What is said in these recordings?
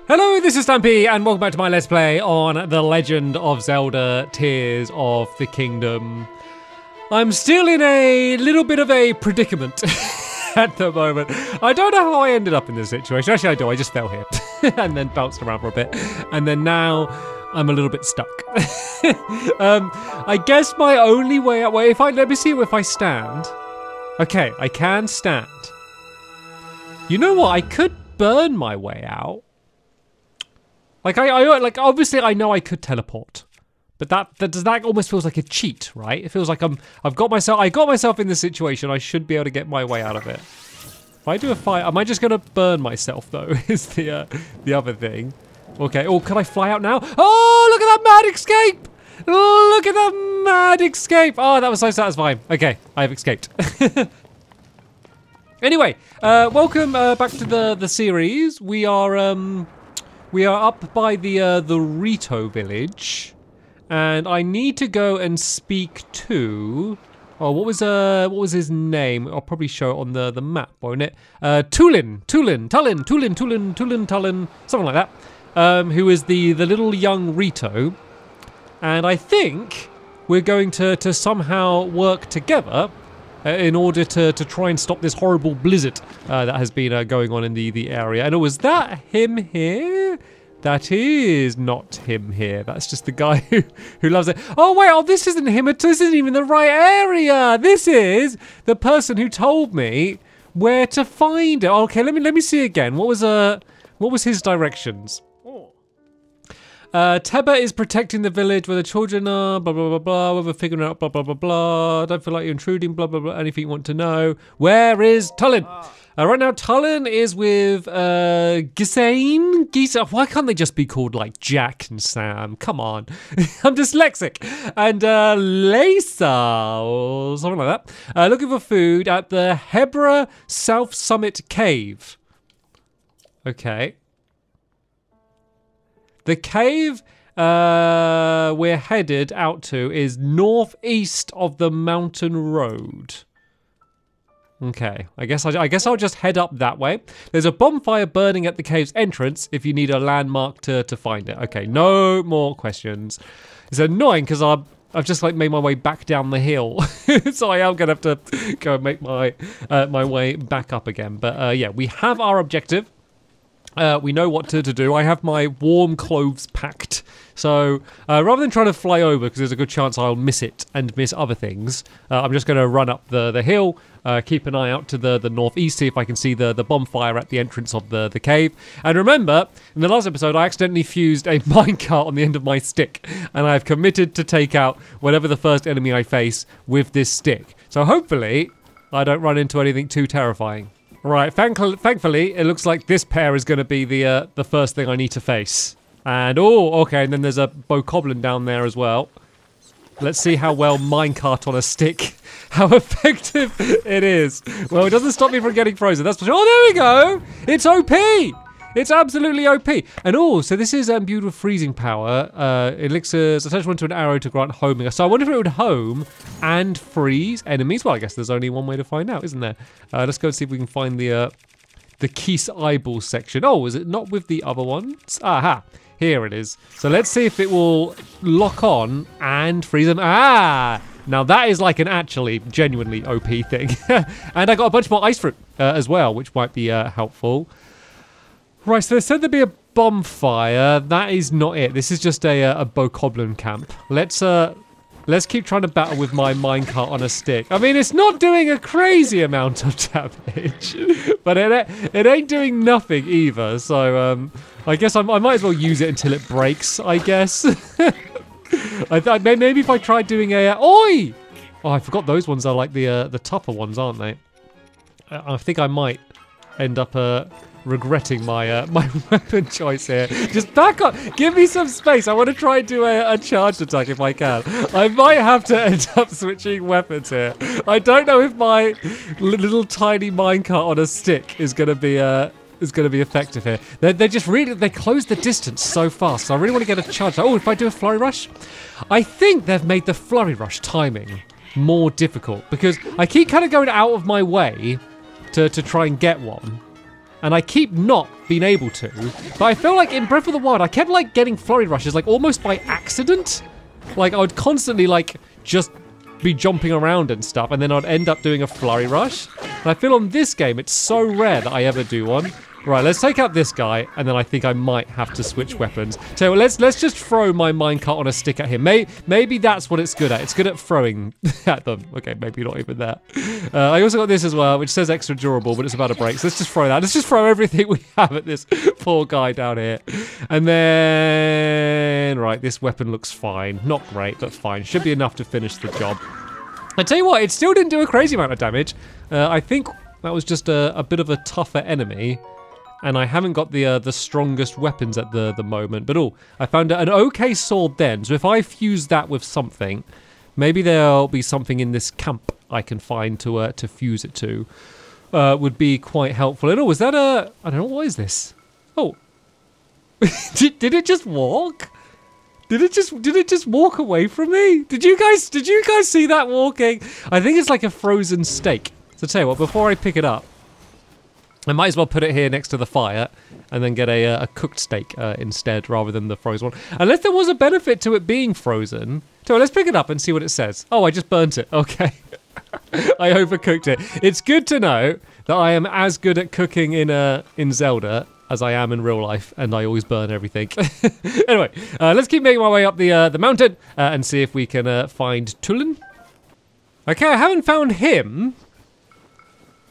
Hello, this is Stampy, and welcome back to my Let's Play on The Legend of Zelda Tears of the Kingdom. I'm still in a little bit of a predicament at the moment. I don't know how I ended up in this situation. Actually, I do. I just fell here and then bounced around for a bit. And then now I'm a little bit stuck. I guess my only way out... Well, let me see if I stand. Okay, I can stand. You know what? I could burn my way out. Like obviously I know I could teleport, but that almost feels like a cheat, right? It feels like I got myself in this situation. I should be able to get my way out of it. If I do a fight, am I just gonna burn myself though? Is the other thing? Okay. Oh, can I fly out now? Oh, look at that mad escape! Oh, look at that mad escape! Oh, that was so satisfying. Okay, I have escaped. Anyway, welcome back to the series. We are up by the Rito village, and I need to go and speak to... Oh, what was his name? I'll probably show it on the map, won't it? Tullin, something like that. Who is the little young Rito, and I think we're going to somehow work together in order to try and stop this horrible blizzard that has been going on in the area. And was that him here? That is not him here. That's just the guy who loves it. Oh wait, this isn't him. This isn't even the right area. This is the person who told me where to find it. Okay, let me see again. What was his directions? Teba is protecting the village where the children are, blah, blah, blah, blah, we're figuring out, blah, blah, blah, blah, don't feel like you're intruding, blah, blah, blah, anything you want to know. Where is Tullin? Right now, Tullin is with, Gisa. Why can't they just be called, like, Jack and Sam? Come on. I'm dyslexic. And, Lisa, or something like that. Looking for food at the Hebra South Summit Cave. Okay. The cave we're headed out to is northeast of the mountain road. Okay, I guess I'll just head up that way. There's a bonfire burning at the cave's entrance if you need a landmark to find it. Okay, no more questions. It's annoying because I've just like made my way back down the hill, so I am gonna have to go and make my my way back up again. But yeah, we have our objective. We know what to do. I have my warm clothes packed. So rather than trying to fly over, because there's a good chance I'll miss it and miss other things, I'm just going to run up the hill, keep an eye out to the northeast, see if I can see the bonfire at the entrance of the cave. And remember, in the last episode, I accidentally fused a minecart on the end of my stick, and I've committed to take out whatever the first enemy I face with this stick. So hopefully, I don't run into anything too terrifying. Right, thankfully, it looks like this pair is going to be the first thing I need to face. And, oh, okay, and then there's a bokoblin down there as well. Let's see how well minecart on a stick, how effective it is. Well, it doesn't stop me from getting frozen, that's for sure. Oh, there we go! It's OP! It's absolutely OP. And oh, so this is beautiful freezing power. Elixirs, attach one to an arrow to grant homing. So I wonder if it would home and freeze enemies. Well, I guess there's only one way to find out, isn't there? Let's go and see if we can find the Keese eyeball section. Oh, is it not with the other ones? Aha, here it is. So let's see if it will lock on and freeze them. Ah! Now that is like an actually genuinely OP thing. And I got a bunch more ice fruit as well, which might be helpful. Right, so they said there'd be a bonfire. That is not it. This is just a bokoblin camp. Let's keep trying to battle with my minecart on a stick. I mean, it's not doing a crazy amount of damage, but it ain't doing nothing either. So I guess I might as well use it until it breaks, I guess. Maybe if I tried doing a oi! Oh, I forgot those ones are like the tougher ones, aren't they? I think I might end up regretting my my weapon choice here. Just back up, give me some space. I want to try and do a charged attack if I can. I might have to end up switching weapons here. I don't know if my little tiny minecart on a stick is gonna be effective here. They just really, they close the distance so fast, so I really want to get a charge. Oh, if I do a flurry rush? I think they've made the flurry rush timing more difficult because I keep kind of going out of my way to try and get one. And I keep not being able to. But I feel like in Breath of the Wild, I kept like getting flurry rushes like almost by accident. Like I would constantly like just be jumping around and stuff, and then I'd end up doing a flurry rush. And I feel on this game, it's so rare that I ever do one. Right, let's take out this guy, and then I think I might have to switch weapons. So let's just throw my minecart on a stick at him. Maybe that's what it's good at. It's good at throwing at them. Okay, maybe not even that. I also got this as well, which says extra durable, but it's about to break. So let's just throw that. Let's just throw everything we have at this poor guy down here. And then, right, this weapon looks fine. Not great, but fine. Should be enough to finish the job. I tell you what, it still didn't do a crazy amount of damage. I think that was just a bit of a tougher enemy. And I haven't got the strongest weapons at the moment. But I found an okay sword then. So if I fuse that with something, maybe there'll be something in this camp I can find to fuse it to. Would be quite helpful. And was that I don't know, what is this? Oh. did it just walk? Did it just walk away from me? Did you guys see that walking? I think it's like a frozen steak. So tell you what, before I pick it up, I might as well put it here next to the fire and then get a cooked steak instead rather than the frozen one. Unless there was a benefit to it being frozen. So let's pick it up and see what it says. Oh, I just burnt it. Okay. I overcooked it. It's good to know that I am as good at cooking in Zelda as I am in real life, and I always burn everything. Anyway, let's keep making my way up the mountain and see if we can find Tulin. Okay, I haven't found him,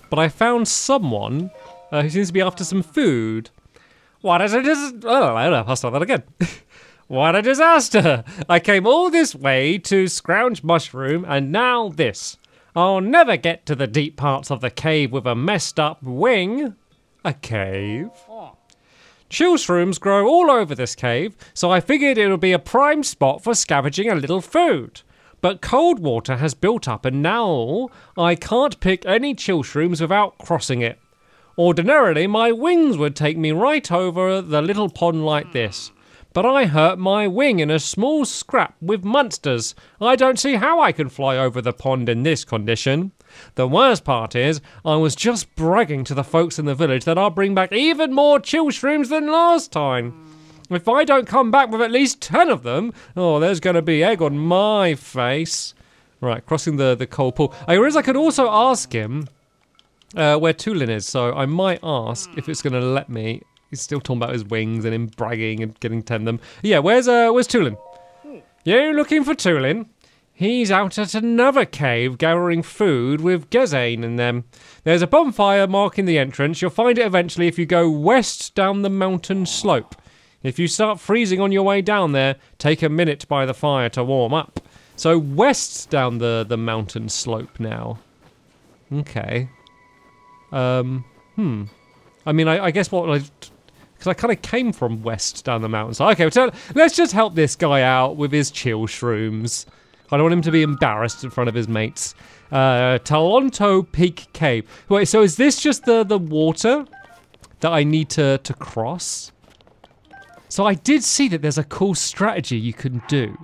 but I found someone who seems to be after some food. What is it? I'll start that again. What a disaster! I came all this way to scrounge mushroom, and now this. I'll never get to the deep parts of the cave with a messed up wing. A cave? Chill shrooms grow all over this cave, so I figured it would be a prime spot for scavenging a little food. But cold water has built up, and now I can't pick any chill shrooms without crossing it. Ordinarily, my wings would take me right over the little pond like this. But I hurt my wing in a small scrap with monsters. I don't see how I can fly over the pond in this condition. The worst part is, I was just bragging to the folks in the village that I'll bring back even more chill shrooms than last time. If I don't come back with at least 10 of them, oh, there's going to be egg on my face. Right, crossing the coal pool. I realize I could also ask him where Tulin is, so I might ask if it's going to let me. He's still talking about his wings and him bragging and getting 10 of them. Yeah, where's Tulin? You looking for Tulin? He's out at another cave gathering food with Gezane in them. There's a bonfire marking the entrance. You'll find it eventually if you go west down the mountain slope. If you start freezing on your way down there, take a minute by the fire to warm up. So west down the mountain slope now. Okay. I mean, I guess because I kind of came from west down the mountain. So, okay, so let's just help this guy out with his chill shrooms. I don't want him to be embarrassed in front of his mates. Talonto Peak Cave. Wait, so is this just the water that I need to cross? So I did see that there's a cool strategy you can do.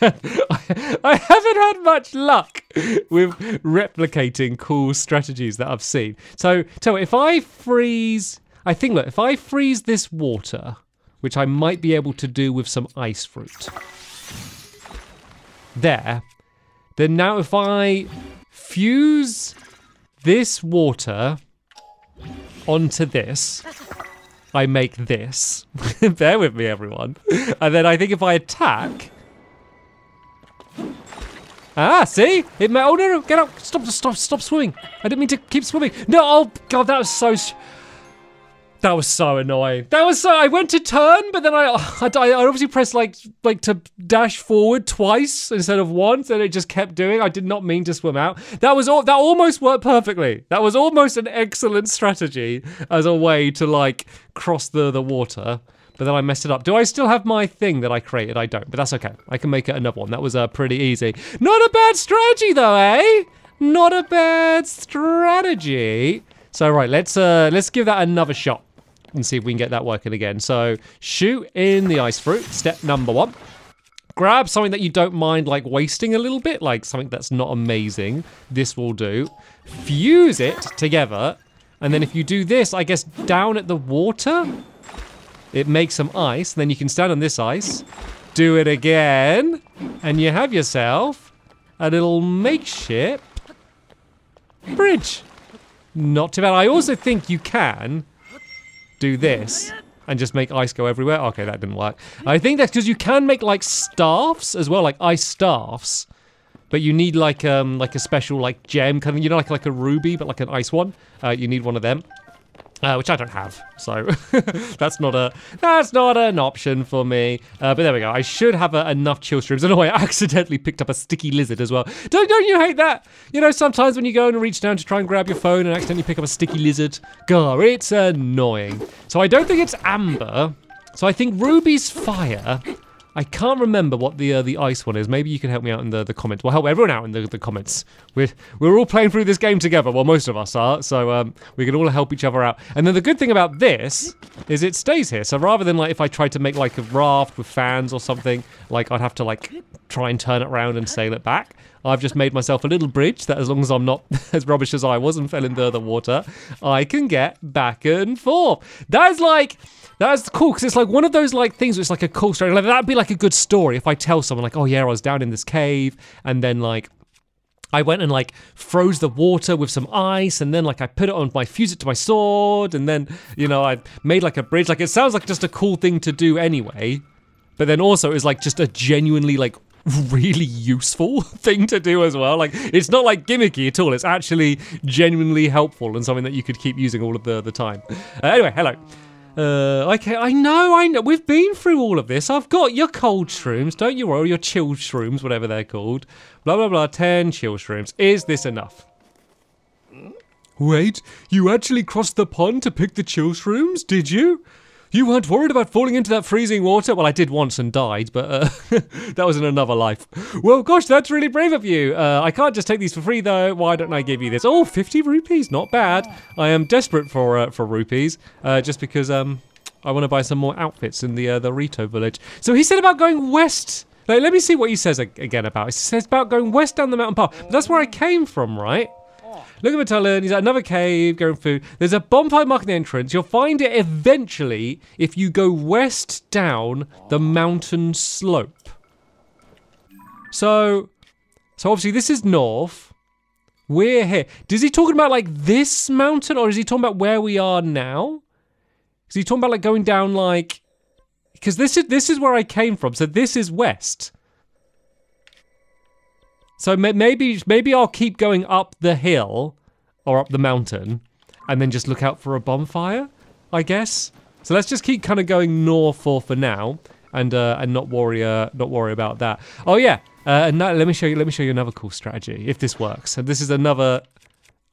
I haven't had much luck with replicating cool strategies that I've seen. So if I freeze... I think, look, if I freeze this water, which I might be able to do with some ice fruit, there, then now if I fuse this water onto this, I make this. Bear with me, everyone. And then I think if I attack... Ah, see? It may... Oh, no, get up. Stop swimming. I didn't mean to keep swimming. No, oh, God, that was so... That was so annoying. That was so... I went to turn, but then I obviously pressed, like to dash forward twice instead of once, and it just kept doing. I did not mean to swim out. That almost worked perfectly. That was almost an excellent strategy as a way to, like, cross the water. But then I messed it up. Do I still have my thing that I created? I don't, but that's okay. I can make it another one. That was pretty easy. Not a bad strategy, though, eh? Not a bad strategy. So, right, let's give that another shot and see if we can get that working again. So, shoot in the ice fruit, step number 1. Grab something that you don't mind, like, wasting a little bit, like something that's not amazing. This will do. Fuse it together, And then if you do this, I guess down at the water, it makes some ice. Then you can stand on this ice, do it again, and you have yourself a little makeshift bridge. Not too bad. I also think you can do this and just make ice go everywhere. Okay, that didn't work. I think that's because you can make like staffs as well, like ice staffs. But you need like a special like gem kind of, you know, like a ruby, but like an ice one. You need one of them, which I don't have. So that's not an option for me. But there we go. I should have enough chill streams. I know I accidentally picked up a sticky lizard as well. Don't you hate that? You know, sometimes when you go and reach down to try and grab your phone and accidentally pick up a sticky lizard, God, it's annoying. So I don't think it's amber. So I think ruby's fire. I can't remember what the ice one is. Maybe you can help me out in the comments. Well, help everyone out in the comments. We're all playing through this game together. Well, most of us are. So we can all help each other out. And then the good thing about this is it stays here. So rather than like if I tried to make like a raft with fans or something, like I'd have to like try and turn it around and sail it back. I've just made myself a little bridge that as long as I'm not as rubbish as I was and fell in the water, I can get back and forth. That's cool, because it's like one of those like things where it's like a cool story. Like, that'd be like a good story if I tell someone like, oh yeah, I was down in this cave and then like I went and like froze the water with some ice and then like I put it on fused it to my sword and then, you know, I made like a bridge. Like it sounds like just a cool thing to do anyway. But then also it's like just a genuinely like really useful thing to do as well. Like it's not like gimmicky at all. It's actually genuinely helpful and something that you could keep using all of the time. Anyway, hello. Okay, I know. We've been through all of this. I've got your cold shrooms, don't you, or your chilled shrooms, whatever they're called. Blah, blah, blah, 10 chill shrooms. Is this enough? Wait, you actually crossed the pond to pick the chill shrooms, did you? You weren't worried about falling into that freezing water? Well, I did once and died, but that was in another life. Well, gosh, that's really brave of you. I can't just take these for free, though. Why don't I give you this? Oh, 50 rupees, not bad. I am desperate for rupees, just because I want to buy some more outfits in the Rito village. So he said about going west. Like, let me see what he says again about. He says about going west down the mountain path. But that's where I came from, right? Look at Magellan, he's at another cave, going food. There's a bonfire marking the entrance. You'll find it eventually if you go west down the mountain slope. So obviously this is north. We're here. Is he talking about like this mountain or is he talking about where we are now? Is he talking about like going down like... Because this is where I came from, so this is west. So maybe I'll keep going up the hill or up the mountain and then just look out for a bonfire, I guess. So let's just keep kind of going north for now and not worry about that. Oh yeah, and now, let me show you another cool strategy if this works. And this is another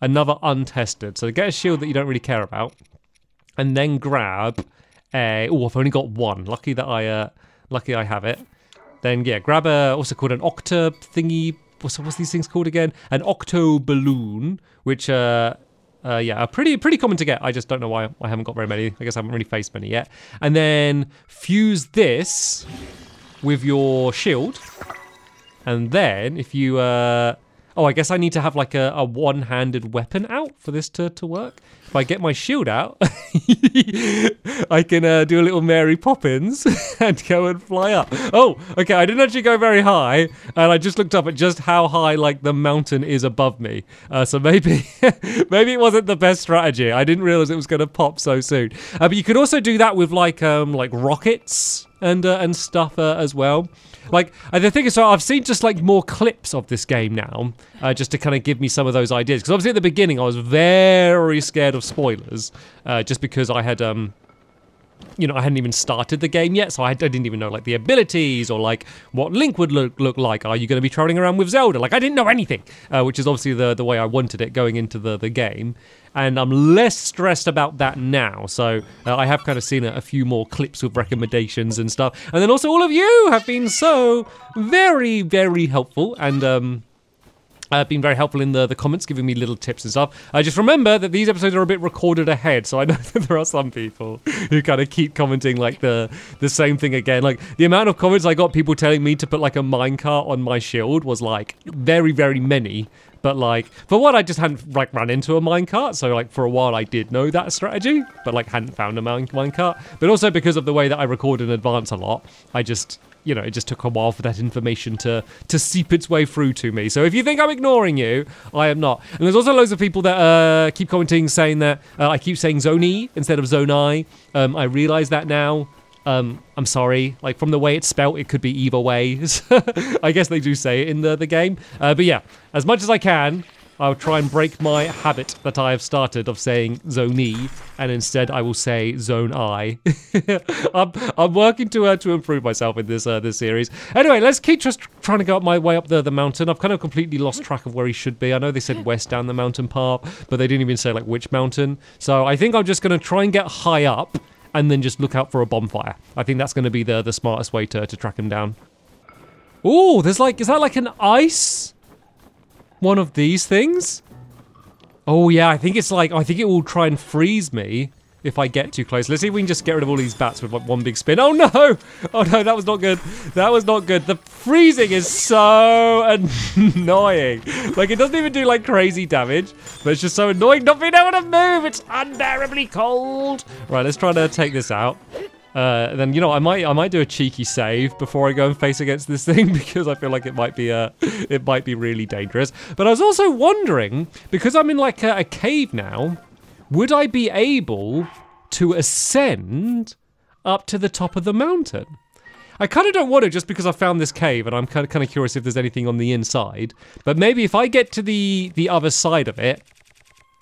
untested. So get a shield that you don't really care about and then grab a... Oh, I've only got one. Lucky I have it. Then yeah, grab also called an octa thingy. What's these things called again? An octo balloon, which yeah, are pretty common to get. I just don't know why I haven't got very many. I guess I haven't really faced many yet. And then fuse this with your shield, and then if you oh, I guess I need to have like a one-handed weapon out for this to work. If I get my shield out, I can do a little Mary Poppins and go and fly up. Oh, okay, I didn't actually go very high, and I just looked up at just how high like the mountain is above me. So maybe it wasn't the best strategy. I didn't realize it was going to pop so soon. But you could also do that with like rockets and stuff as well. Like, the thing is, so I've seen just like more clips of this game now, just to kind of give me some of those ideas. Because obviously at the beginning I was very scared of spoilers, just because I had, you know, I hadn't even started the game yet, so I didn't even know like the abilities or like what Link would look like. Are you going to be traveling around with Zelda? Like I didn't know anything, which is obviously the way I wanted it going into the game. And I'm less stressed about that now. So I have kind of seen a few more clips with recommendations and stuff. And then also all of you have been so very, very helpful. And been very helpful in the comments, giving me little tips and stuff. Just remember that these episodes are a bit recorded ahead. So I know that there are some people who kind of keep commenting like the same thing again. Like the amount of comments I got people telling me to put like a minecart on my shield was like very, very many. But like, for one, I just hadn't like run into a minecart, so like for a while I did know that strategy, but like hadn't found a minecart. But also because of the way that I record in advance a lot, I just, you know, it just took a while for that information to seep its way through to me. So if you think I'm ignoring you, I am not. And there's also loads of people that keep commenting saying that I keep saying Zone E instead of Zone I. I realise that now. I'm sorry, like from the way it's spelt, it could be either way. I guess they do say it in the game. But yeah, as much as I can, I'll try and break my habit that I have started of saying Zone E, and instead I will say Zone I. I'm working to improve myself in this series. Anyway, let's keep just trying to go up my way up the mountain. I've kind of completely lost track of where he should be. I know they said west down the mountain path, but they didn't even say like which mountain. So I think I'm just going to try and get high up, and then just look out for a bonfire. I think that's going to be the smartest way to track him down. Ooh, there's like, is that like an ice? One of these things? Oh yeah, I think it's like, I think it will try and freeze me if I get too close. Let's see if we can just get rid of all these bats with like one big spin. Oh no! Oh no, that was not good. That was not good. The freezing is so annoying. Like it doesn't even do like crazy damage, but it's just so annoying not being able to move. It's unbearably cold. Right, let's try to take this out. Then you know I might do a cheeky save before I go and face against this thing because I feel like it might be really dangerous. But I was also wondering, because I'm in like a cave now, would I be able to ascend up to the top of the mountain? I kind of don't want to just because I found this cave and I'm kind of curious if there's anything on the inside. But maybe if I get to the other side of it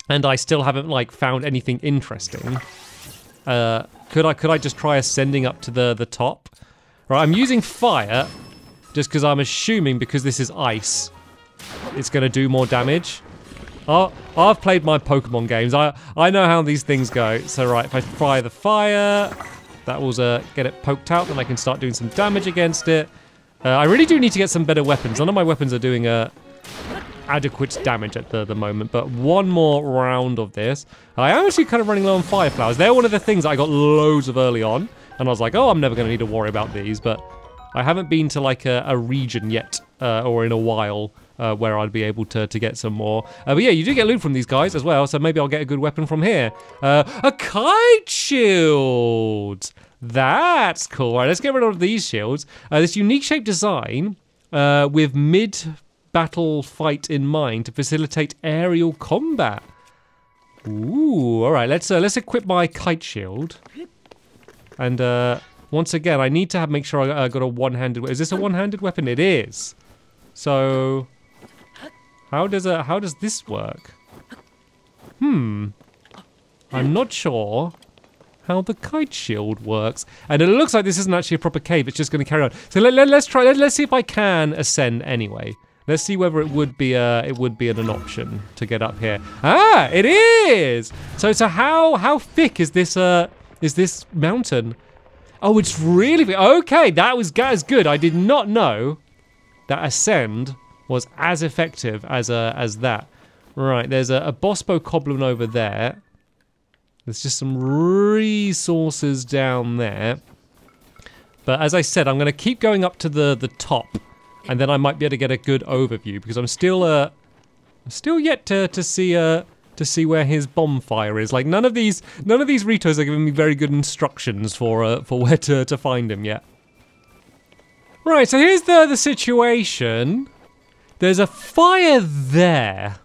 and I still haven't like found anything interesting, could I just try ascending up to the top? Right, I'm using fire just because I'm assuming because this is ice, it's going to do more damage. Oh, I've played my Pokemon games. I know how these things go. So right, if I fire the fire, that will get it poked out, then I can start doing some damage against it. I really do need to get some better weapons. None of my weapons are doing adequate damage at the moment, but one more round of this. I am actually kind of running low on fire flowers. They're one of the things I got loads of early on, and I was like, oh, I'm never going to need to worry about these, but I haven't been to like a region yet, or in a while, where I'd be able to get some more. But yeah, you do get loot from these guys as well, so maybe I'll get a good weapon from here. A kite shield! That's cool. All right, let's get rid of these shields. This unique shape design with mid-battle fight in mind to facilitate aerial combat. Ooh, all right, let's equip my kite shield. And once again, I need to make sure I got a one-handed. Is this a one-handed weapon? It is. So how does this work? I'm not sure how the kite shield works, and it looks like this isn't actually a proper cave. It's just going to carry on. So let's try. Let's see if I can ascend anyway. Let's see whether it would be an option to get up here. Ah, it is. So how thick is this mountain? Oh, it's really big. Okay, that was good. I did not know that ascend was as effective as that. Right, there's a Bospo Goblin over there. There's just some resources down there. But as I said, I'm going to keep going up to the top, and then I might be able to get a good overview because I'm still yet to see where his bonfire is. Like none of these Ritos are giving me very good instructions for where to find him yet. Right, so here's the situation. There's a fire there,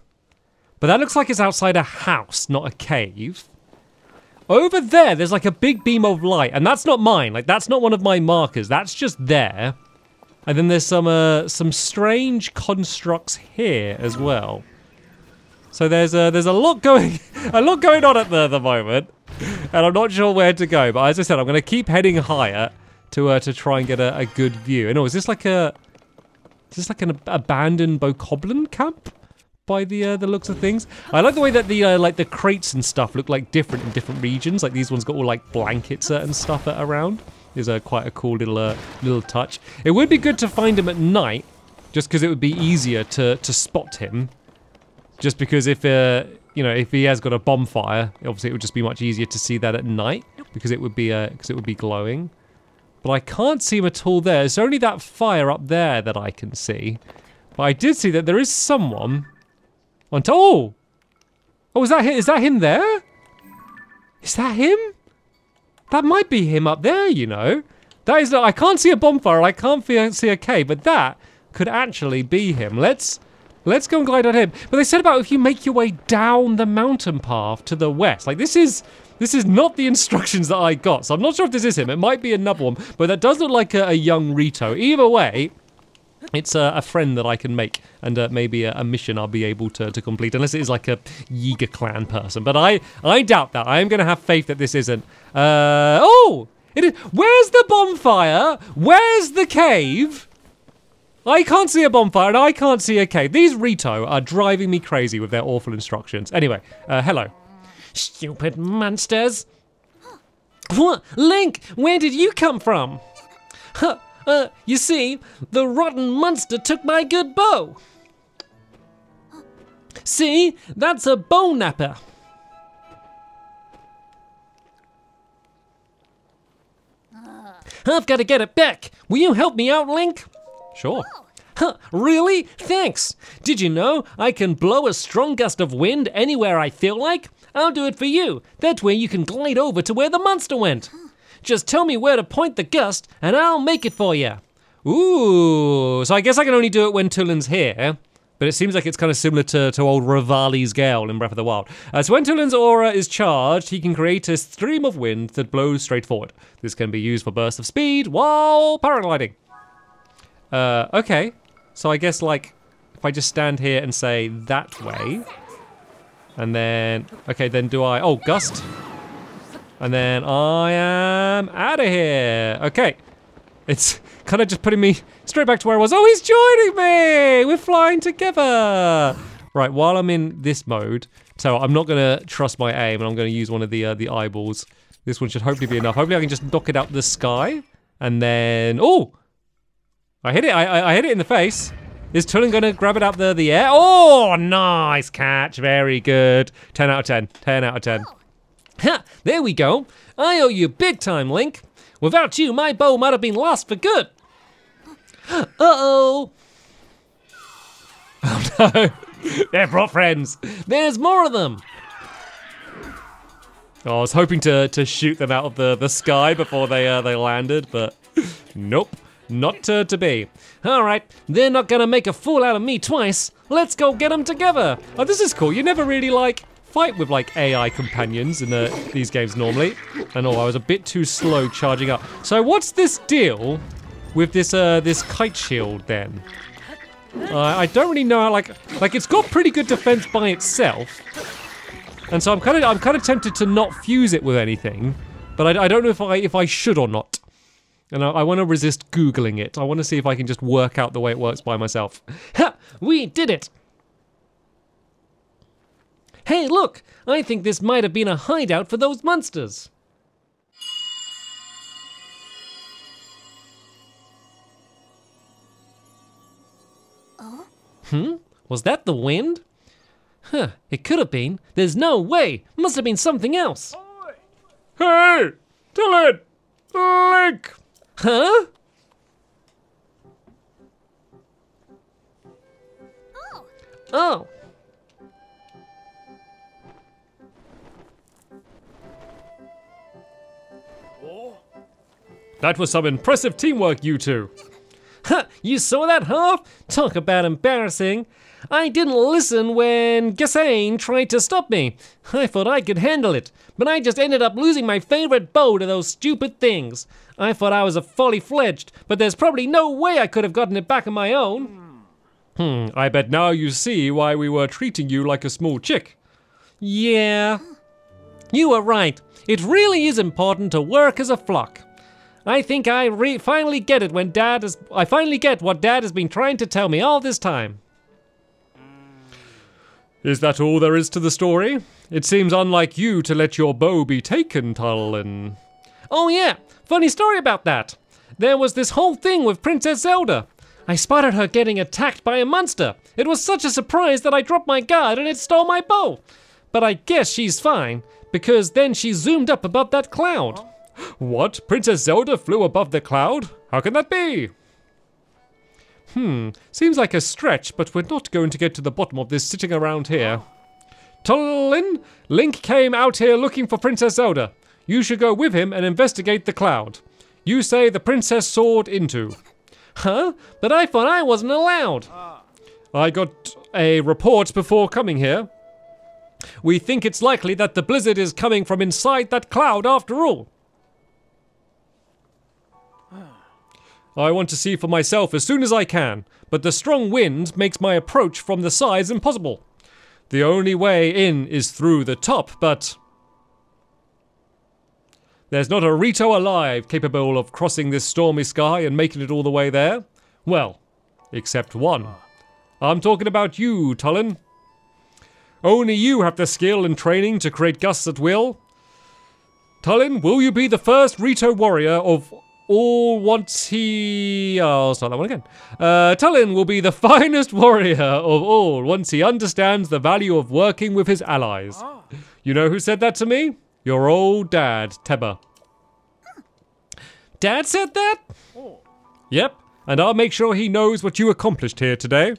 but that looks like it's outside a house, not a cave. Over there's like a big beam of light, and that's not mine. Like that's not one of my markers. That's just there. And then there's some strange constructs here as well. So there's a lot going on at the moment, and I'm not sure where to go. But as I said, I'm going to keep heading higher to try and get a good view. And is this like an abandoned Bokoblin camp by the looks of things? I like the way that the crates and stuff look like different in different regions. Like these ones got all like blankets and stuff around. Is quite a cool little touch. It would be good to find him at night, just because it would be easier to spot him. Just because if he has got a bonfire, obviously it would just be much easier to see that at night because it would be glowing. But I can't see him at all there. There's only that fire up there that I can see. But I did see that there is someone On top. Oh! Oh, is that him there? Is that him? That might be him up there, you know. That is, I can't see a bonfire, I can't see a cave, but that could actually be him. Let's go and glide on him. But they said about if you make your way down the mountain path to the west. Like, this is not the instructions that I got, so I'm not sure if this is him. It might be another one, but that does look like a young Rito. Either way, it's a friend that I can make, and maybe a mission I'll be able to complete, unless it is like a Yiga clan person. But I doubt that. I am going to have faith that this isn't. Oh! It is. Where's the bonfire? Where's the cave? I can't see a bonfire, and I can't see a cave. These Rito are driving me crazy with their awful instructions. Anyway, hello. Stupid monsters. What? Link, where did you come from? You see, the rotten monster took my good bow. See, that's a bow napper. I've got to get it back. Will you help me out, Link? Sure. Huh, really? Thanks. Did you know I can blow a strong gust of wind anywhere I feel like? I'll do it for you. That way you can glide over to where the monster went. Just tell me where to point the gust and I'll make it for you. Ooh, so I guess I can only do it when Tullin's here. But it seems like it's kind of similar to old Rivali's Gale in Breath of the Wild. So when Tullin's aura is charged, he can create a stream of wind that blows straight forward. This can be used for bursts of speed while paragliding. Okay. So I guess, like, if I just stand here and say that way, and then, okay, then do I, oh, gust. And then I am out of here. Okay. It's kind of just putting me straight back to where I was. Oh, he's joining me! We're flying together! Right, while I'm in this mode, so I'm not going to trust my aim, and I'm going to use one of the eyeballs. This one should hopefully be enough. Hopefully I can just knock it out of the sky, and then, oh! I hit it, I hit it in the face. Is Tullin going to grab it out the air? Oh, nice catch, very good. 10 out of 10, 10 out of 10. Ha, there we go. I owe you big time, Link. Without you, my bow might have been lost for good. Uh-oh. Oh no, they're brought friends. There's more of them. Oh, I was hoping to shoot them out of the sky before they landed, but nope, not to be. All right, they're not gonna make a fool out of me twice. Let's go get them together. Oh, this is cool. You never really like fight with like AI companions in these games normally. And oh, I was a bit too slow charging up. So what's this deal with this this kite shield then? I don't really know how, like it's got pretty good defense by itself. And so I'm kind of tempted to not fuse it with anything, but I don't know if I should or not. And I want to resist Googling it. I want to see if I can just work out the way it works by myself. Ha! We did it! Hey, look! I think this might have been a hideout for those monsters. Was that the wind? Huh, it could have been. There's no way. Must have been something else. Hey! Tullin! Link! Huh? Oh. That was some impressive teamwork, you two. Ha! You saw that, huh? Talk about embarrassing. I didn't listen when Gassane tried to stop me. I thought I could handle it, but I just ended up losing my favorite bow to those stupid things. I thought I was a fully fledged, but there's probably no way I could have gotten it back on my own. I bet now you see why we were treating you like a small chick. Yeah. You were right. It really is important to work as a flock. I think I finally get it when I finally get what Dad has been trying to tell me all this time. Is that all there is to the story? It seems unlike you to let your bow be taken, Tullin. Oh yeah, funny story about that. There was this whole thing with Princess Zelda. I spotted her getting attacked by a monster. It was such a surprise that I dropped my guard and it stole my bow. But I guess she's fine, because then she zoomed up above that cloud. What? Princess Zelda flew above the cloud? How can that be? Seems like a stretch, but we're not going to get to the bottom of this sitting around here. Tulin, Link came out here looking for Princess Zelda. You should go with him and investigate the cloud. You say the princess soared into. Huh? But I thought I wasn't allowed. I got a report before coming here. We think it's likely that the blizzard is coming from inside that cloud after all. I want to see for myself as soon as I can, but the strong wind makes my approach from the sides impossible. The only way in is through the top, but there's not a Rito alive capable of crossing this stormy sky and making it all the way there. Well, except one. I'm talking about you, Tulin. Only you have the skill and training to create gusts at will. Tulin, will you be the first Rito warrior of all once he... Oh, I'll start that one again. Tulin will be the finest warrior of all once he understands the value of working with his allies. You know who said that to me? Your old dad, Teba. Dad said that? Yep, and I'll make sure he knows what you accomplished here today.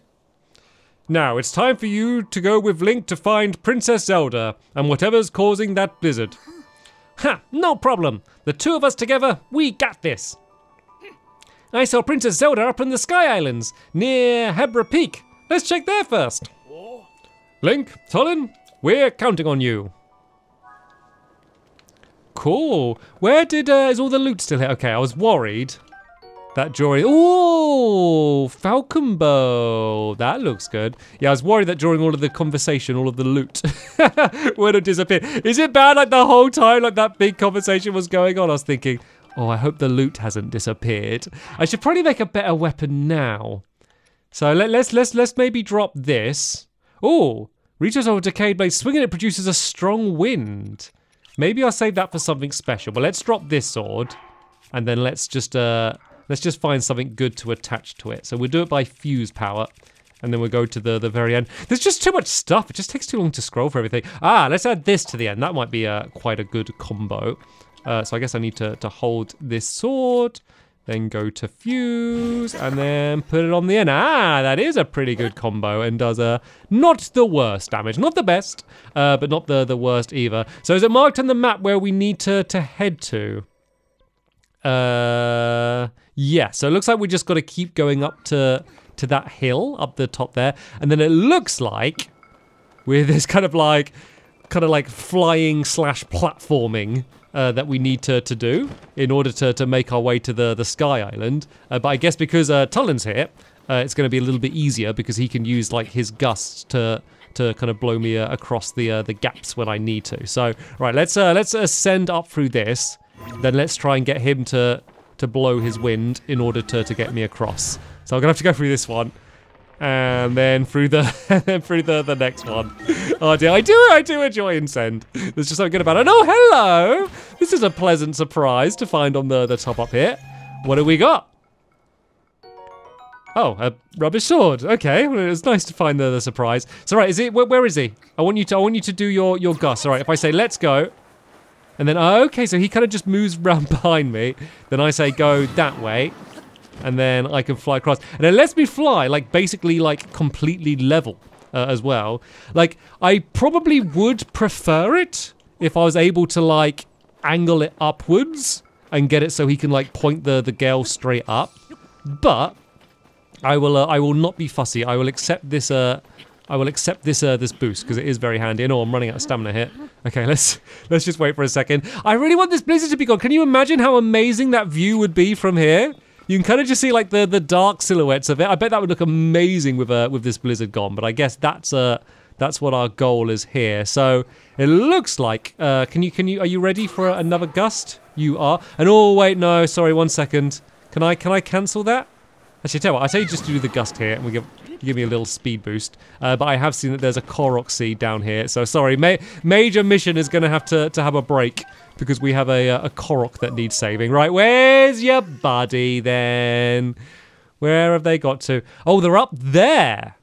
Now, it's time for you to go with Link to find Princess Zelda and whatever's causing that blizzard. Ha! No problem. The two of us together, we got this. I saw Princess Zelda up in the Sky Islands, near Hebra Peak. Let's check there first. Link, Tulin, we're counting on you. Cool. Where did, is all the loot still here? Okay, I was worried that during... Ooh, Falcon Bow. That looks good. Yeah, I was worried that during all of the conversation, all of the loot would have disappeared. Is it bad like the whole time like that big conversation was going on? I was thinking, oh, I hope the loot hasn't disappeared. I should probably make a better weapon now. So let's maybe drop this. Oh, reaches over decayed blade. Swinging it produces a strong wind. Maybe I'll save that for something special. But let's drop this sword, and then let's just find something good to attach to it. So we'll do it by fuse power, and then we'll go to the very end. There's just too much stuff. It just takes too long to scroll for everything. Ah, let's add this to the end. That might be quite a good combo. So I guess I need to hold this sword, then go to fuse, and then put it on the end. Ah, that is a pretty good combo and does not the worst damage. Not the best, but not the worst either. So is it marked on the map where we need to head to? Yeah, so it looks like we just got to keep going up to that hill up the top there, and then it looks like with this kind of like flying / platforming that we need to do in order to make our way to the Sky Island. But I guess because Tulin's here, it's going to be a little bit easier because he can use like his gusts to kind of blow me across the gaps when I need to. So right, let's ascend up through this. Then let's try and get him to blow his wind in order to get me across. So I'm gonna have to go through this one, and then through the next one. Oh dear, I do enjoy Incend. There's just something good about it. Oh, hello! This is a pleasant surprise to find on the top up here. What do we got? Oh, a rubbish sword. Okay, well, it's nice to find the surprise. So right, where is he? I want you to do your gust. All right, if I say let's go. And then, oh, okay, so he kind of just moves around behind me. Then I say go that way. And then I can fly across. And it lets me fly, like, basically, like, completely level as well. Like, I probably would prefer it if I was able to, like, angle it upwards and get it so he can, like, point the gale straight up. But I will not be fussy. I will accept this, this boost because it is very handy. And oh, I'm running out of stamina here. Okay, let's just wait for a second. I really want this blizzard to be gone. Can you imagine how amazing that view would be from here? You can kind of just see like the dark silhouettes of it. I bet that would look amazing with this blizzard gone. But I guess that's what our goal is here. So it looks like are you ready for another gust? You are. And oh wait, no, sorry, 1 second. Can I cancel that? Actually, tell you what, I say just to do the gust here, and give me a little speed boost. But I have seen that there's a Korok seed down here, so sorry. Major mission is going to have to have a break because we have a Korok that needs saving. Right, where's your buddy then? Where have they got to? Oh, they're up there.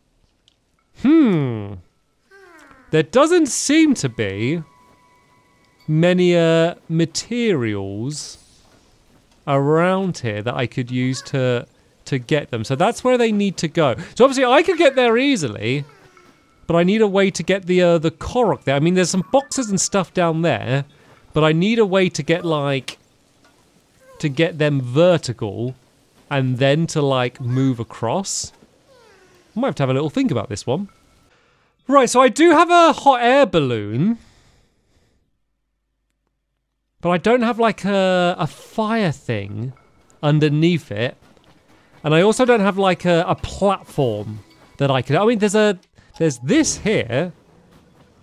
There doesn't seem to be many materials around here that I could use to to get them. So that's where they need to go. So obviously I could get there easily, but I need a way to get the Korok there. I mean, there's some boxes and stuff down there, but I need a way to get, like, to get them vertical and then to, like, move across. I might have to have a little think about this one. Right, so I do have a hot air balloon, but I don't have, like, a fire thing underneath it. And I also don't have, like, a platform that I could... I mean, there's this here.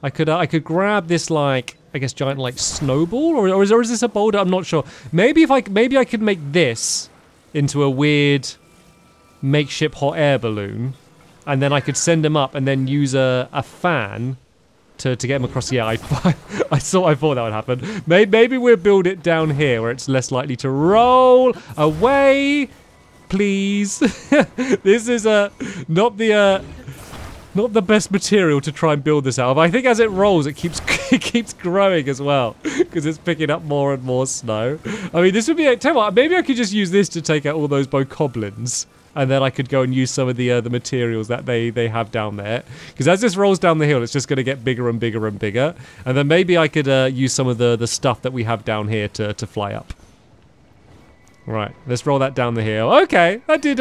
I could grab this, like, I guess giant, like, snowball, or is this a boulder? I'm not sure. Maybe I could make this into a weird makeshift hot air balloon, and then I could send him up and then use a fan to get him across. Yeah, I thought that would happen. Maybe we'll build it down here where it's less likely to roll away. Please. This is not the best material to try and build this out of. I think as it rolls, it keeps growing as well because it's picking up more and more snow. I mean, this would be. Tell you what, maybe I could just use this to take out all those bokoblins, and then I could go and use some of the materials that they have down there. Because as this rolls down the hill, it's just going to get bigger and bigger and bigger. And then maybe I could use some of the stuff that we have down here to fly up. Right, let's roll that down the hill. Okay, that did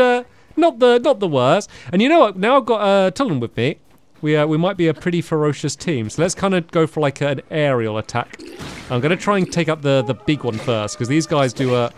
not the worst. And you know what? Now I've got Tullen with me. We might be a pretty ferocious team. So let's kind of go for like an aerial attack. I'm gonna try and take up the big one first because these guys do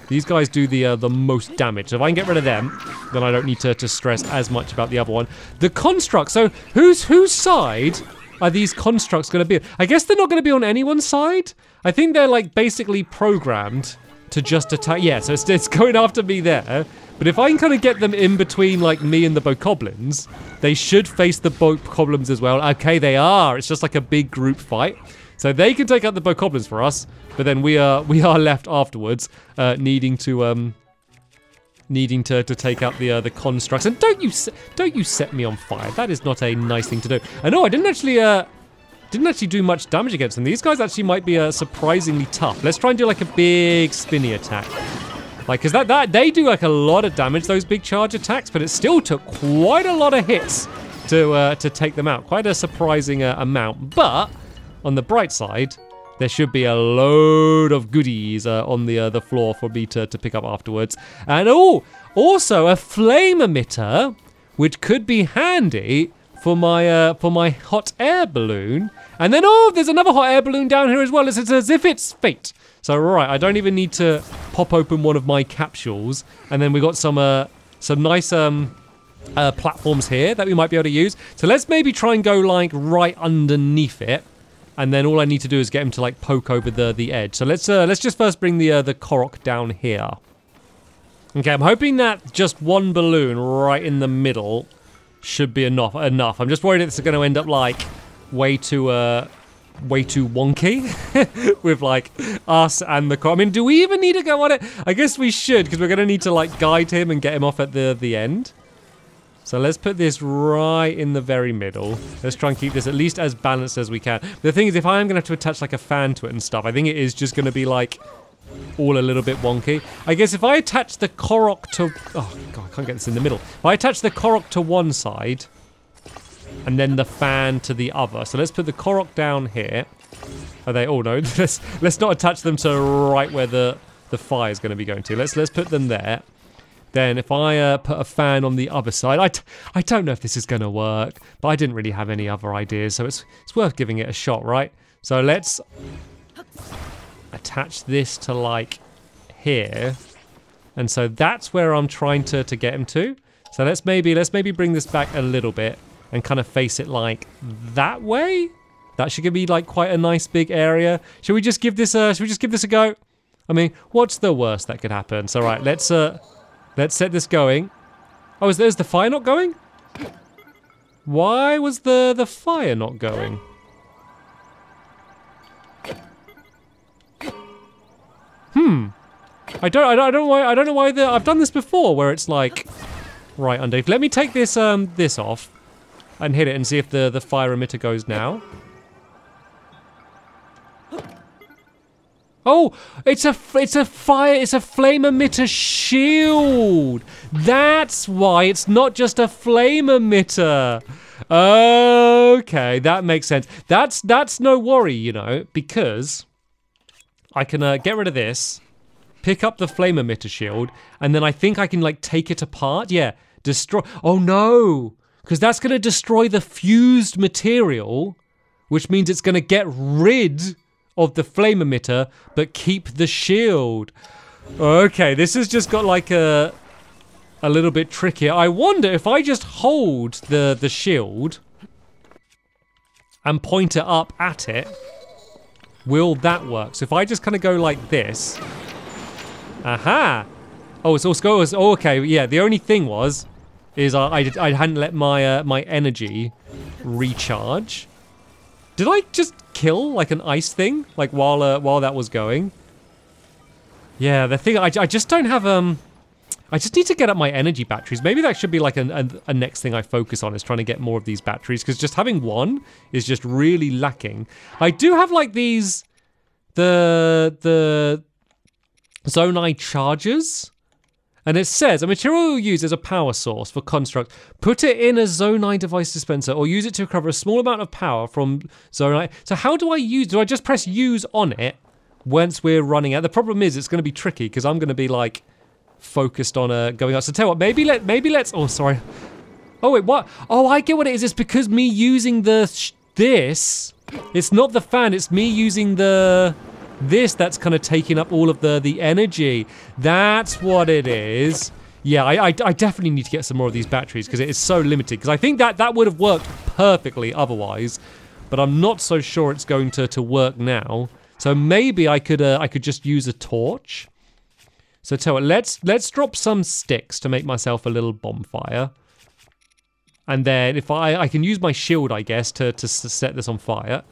the most damage. So if I can get rid of them, then I don't need to stress as much about the other one. The constructs. So whose side are these constructs gonna be? I guess they're not gonna be on anyone's side. I think they're like basically programmed to just attack. Yeah, so it's going after me there. But if I can kind of get them in between, like, me and the bokoblins, they should face the bokoblins as well. Okay, they are. It's just like a big group fight. So they can take out the bokoblins for us, but then we are left afterwards, needing to take out the constructs. And don't you set me on fire. That is not a nice thing to do. I know I didn't actually do much damage against them. These guys actually might be surprisingly tough. Let's try and do like a big spinny attack. Like, because that they do like a lot of damage, those big charge attacks, but it still took quite a lot of hits to take them out. Quite a surprising amount. But on the bright side, there should be a load of goodies on the floor for me to pick up afterwards. And also a flame emitter, which could be handy for my hot air balloon. And then, there's another hot air balloon down here as well. It's as if it's fate. So, right, I don't even need to pop open one of my capsules. And then we got some nice platforms here that we might be able to use. So let's maybe try and go, like, right underneath it. And then all I need to do is get him to, like, poke over the edge. So let's just first bring the Korok down here. Okay, I'm hoping that just one balloon right in the middle should be enough. I'm just worried it's going to end up, like, way too wonky with like us and the car. I mean, do we even need to go on it? I guess we should because we're going to need to like guide him and get him off at the end. So let's put this right in the very middle. Let's try and keep this at least as balanced as we can. The thing is, if I am going to have to attach like a fan to it and stuff, I think it is just going to be like all a little bit wonky. I guess if I attach the Korok to... Oh, God, I can't get this in the middle. If I attach the Korok to one side and then the fan to the other. So let's put the Korok down here. Are they... Oh, no. Let's not attach them to right where the fire is going to be going to. Let's put them there. Then if I put a fan on the other side, I don't know if this is going to work, but I didn't really have any other ideas, so it's worth giving it a shot, right? So let's attach this to like here, and so that's where I'm trying to get him to. So let's maybe bring this back a little bit and kind of face it like that way. That should be like quite a nice big area. Should we just give this a go? I mean, what's the worst that could happen? So right, let's set this going. Oh, is the fire not going? Why was the fire not going? I don't know why I've done this before where it's like right underneath. Let me take this this off and hit it and see if the fire emitter goes now. Oh, it's a flame emitter shield. That's why it's not just a flame emitter. Okay, that makes sense. That's no worry, you know, because I can get rid of this, pick up the flame emitter shield, and then I think I can like take it apart. Yeah, destroy. Oh no, because that's gonna destroy the fused material, which means it's gonna get rid of the flame emitter, but keep the shield. Okay, this has just got like a little bit trickier. I wonder if I just hold the shield and point it up at it, will that work? So if I just kind of go like this. Aha! Oh, it's also, oh, okay, yeah, the only thing is I hadn't let my my energy recharge. Did I just kill like an ice thing like while that was going? Yeah, the thing I just don't have I just need to get up my energy batteries. Maybe that should be like a next thing I focus on, is trying to get more of these batteries, because just having one is just really lacking. I do have like these the Zonai chargers. And it says, a material you use as a power source for construct, put it in a Zonai device dispenser or use it to recover a small amount of power from Zonai. So how do I just press use on it once we're running out? The problem is it's going to be tricky because I'm going to be like focused on going up. So tell you what, maybe let's, oh, sorry. Oh, wait, what? Oh, I get what it is. It's because me using this, it's not the fan, it's me using this that's kind of taking up all of the energy. That's what it is. Yeah, I definitely need to get some more of these batteries because it is so limited. Because I think that would have worked perfectly otherwise, but I'm not so sure it's going to work now. So maybe I could just use a torch. So tell it, let's drop some sticks to make myself a little bonfire. And then if I can use my shield, I guess, to set this on fire.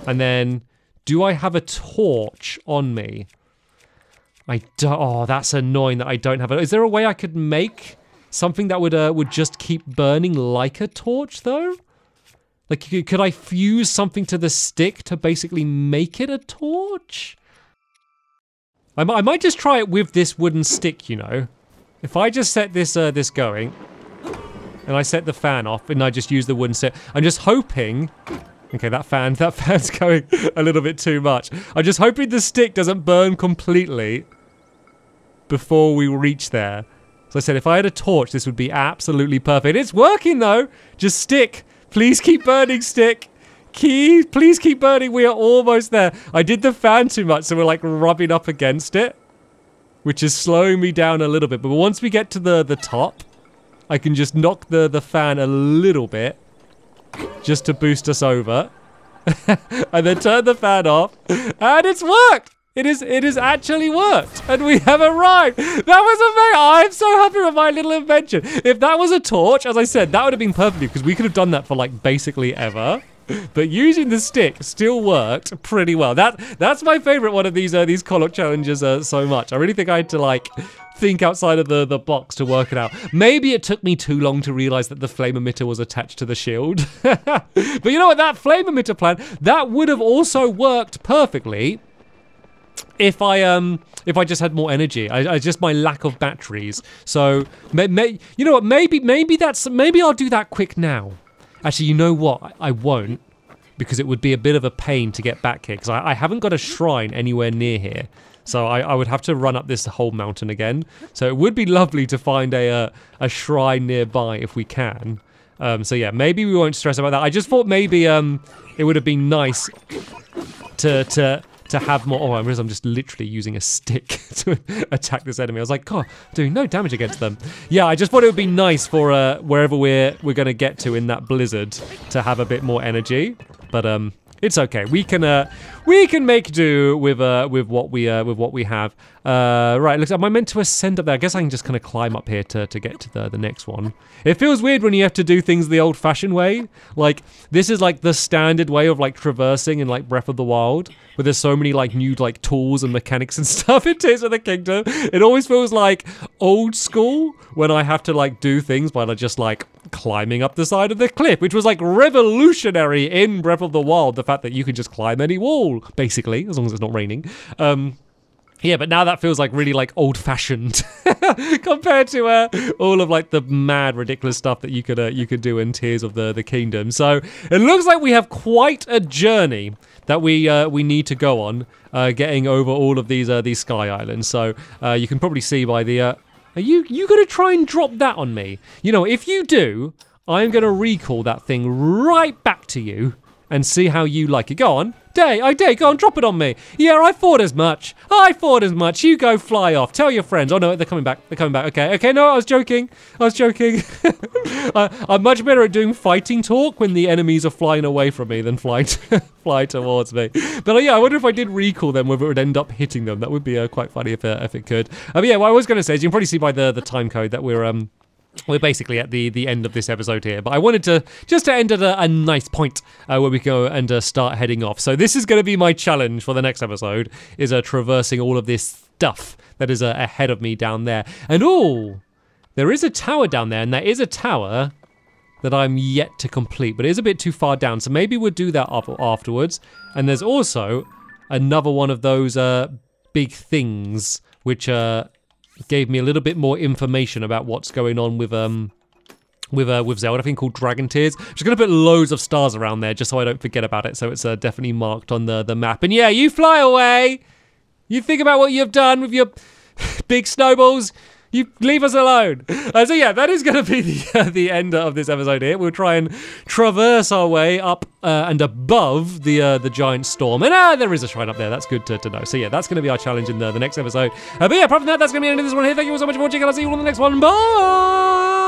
And then, do I have a torch on me? I don't. Oh, that's annoying that I don't have it. Is there a way I could make something that would just keep burning like a torch, though? Like, could I fuse something to the stick to basically make it a torch? I might just try it with this wooden stick, you know. If I just set this this going, and I set the fan off, and I just use the wooden stick, I'm just hoping. Okay, that fan's going a little bit too much. I'm just hoping the stick doesn't burn completely before we reach there. So I said, if I had a torch, this would be absolutely perfect. It's working though. Just stick. Please keep burning, stick. Please keep burning. We are almost there. I did the fan too much, so we're like rubbing up against it, which is slowing me down a little bit. But once we get to the top, I can just knock the fan a little bit, just to boost us over. And then turn the fan off. And it's worked! It is actually worked. And we have arrived. That was amazing. I'm so happy with my little invention. If that was a torch, as I said, that would have been perfect because we could have done that for like basically ever. But using the stick still worked pretty well. That's my favorite one of these Colloc challenges so much. I really think I had to like think outside of the box to work it out. Maybe it took me too long to realize that the flame emitter was attached to the shield. But you know what, that flame emitter plan, that would have also worked perfectly if I just had more energy. I just my lack of batteries. So you know what, maybe I'll do that quick now. Actually, you know what? I won't, because it would be a bit of a pain to get back here, because I haven't got a shrine anywhere near here. So I would have to run up this whole mountain again. So it would be lovely to find a shrine nearby if we can. So yeah, maybe we won't stress about that. I just thought maybe it would have been nice to have more. Oh, I realize I'm just literally using a stick to attack this enemy. I was like, God, I'm doing no damage against them. Yeah, I just thought it would be nice for wherever we're going to get to in that blizzard to have a bit more energy. But it's okay. We can make do with what we have. Right, looks. Am I meant to ascend up there? I guess I can just kind of climb up here to get to the next one. It feels weird when you have to do things the old-fashioned way. Like this is like the standard way of like traversing in like Breath of the Wild, where there's so many like new like tools and mechanics and stuff in Tears of the Kingdom. It always feels like old school when I have to like do things by just like climbing up the side of the cliff, which was like revolutionary in Breath of the Wild. The fact that you can just climb any wall, basically, as long as it's not raining. Yeah, but now that feels like really like old-fashioned compared to all of like the mad, ridiculous stuff that you could do in Tears of the Kingdom. So it looks like we have quite a journey that we need to go on, getting over all of these Sky Islands. So you can probably see by the. Are you gonna try and drop that on me? You know, if you do, I'm gonna recall that thing right back to you and see how you like it. Go on. Go on, drop it on me. Yeah, I thought as much. You go fly off. Tell your friends. Oh, no, they're coming back. Okay, no, I was joking. I'm much better at doing fighting talk when the enemies are flying away from me than fly towards me. But yeah, I wonder if I did recall them, whether it would end up hitting them. That would be quite funny if it could. But yeah, what I was going to say is you can probably see by the time code that we're basically at the end of this episode here, but I wanted to just to end at a nice point where we go and start heading off. So this is going to be my challenge for the next episode, is traversing all of this stuff that is ahead of me down there. And there is a tower down there, and there is a tower that I'm yet to complete, but it is a bit too far down, so maybe we'll do that afterwards. And there's also another one of those big things which gave me a little bit more information about what's going on with Zelda, I think called Dragon Tears. I'm just going to put loads of stars around there just so I don't forget about it, so it's definitely marked on the map. And yeah, you fly away. You think about what you've done with your big snowballs. You leave us alone. So yeah, that is going to be the end of this episode here. We'll try and traverse our way up and above the giant storm. And there is a shrine up there. That's good to know. So yeah, that's going to be our challenge in the next episode. But yeah, apart from that, that's going to be the end of this one here. Thank you all so much for watching, and I'll see you all in the next one. Bye!